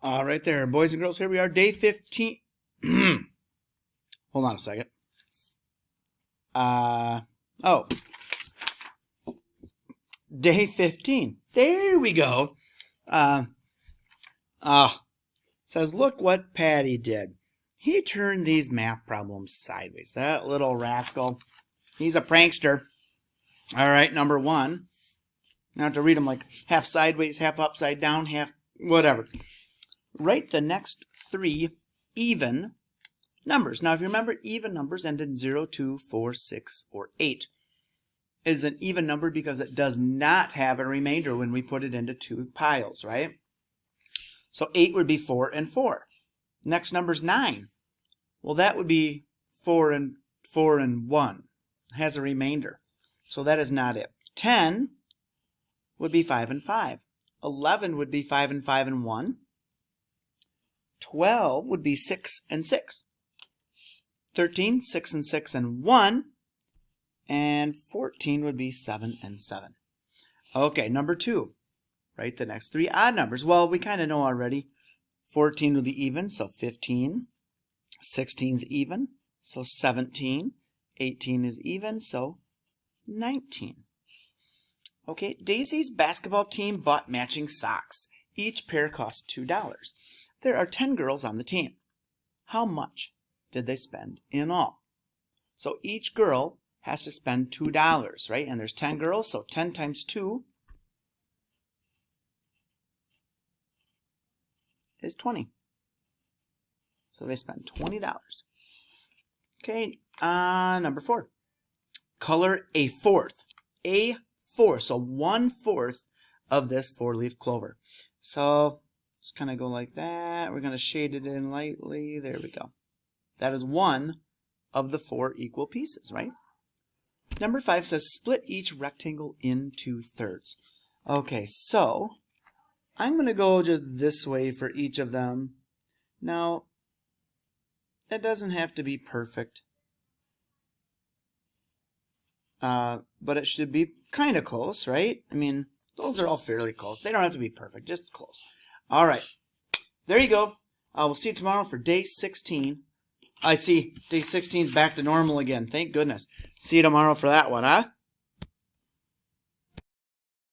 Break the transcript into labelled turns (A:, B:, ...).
A: All right there, boys and girls, here we are, day 15. Hold on a second. Day 15. There we go. Says, look what Patty did. He turned these math problems sideways. That little rascal. He's a prankster. All right, number 1. Now I have to read them like half sideways, half upside down, half whatever. Write the next 3 even numbers. Now, if you remember, even numbers end in 0, 2, 4, 6, or 8. It is an even number because it does not have a remainder when we put it into 2 piles, right? So 8 would be 4 and 4. Next number is 9. Well, that would be 4 and 1. It has a remainder. So that is not it. 10 would be 5 and 5. 11 would be 5 and 5 and 1. 12 would be 6 and 6. 13, 6 and 6 and 1. And 14 would be 7 and 7. Okay, number 2. Write the next 3 odd numbers. Well, we kind of know already. 14 would be even, so 15. 16 is even, so 17. 18 is even, so 19. Okay, Daisy's basketball team bought matching socks. Each pair cost $2. There are 10 girls on the team. How much did they spend in all? So each girl has to spend $2, right? And there's 10 girls, so 10 times 2 is 20. So they spend $20. Okay, number 4. Color a fourth. A fourth, so 1/4 of this 4-leaf clover. So just kind of go like that. We're going to shade it in lightly. There we go. That is 1 of the 4 equal pieces, right? Number 5 says split each rectangle into thirds. Okay, so I'm going to go just this way for each of them. Now, it doesn't have to be perfect, but it should be kind of close, right? I mean, those are all fairly close. They don't have to be perfect, just close. All right, there you go. We'll see you tomorrow for day 16. I see day 16 is back to normal again. Thank goodness. See you tomorrow for that one, huh?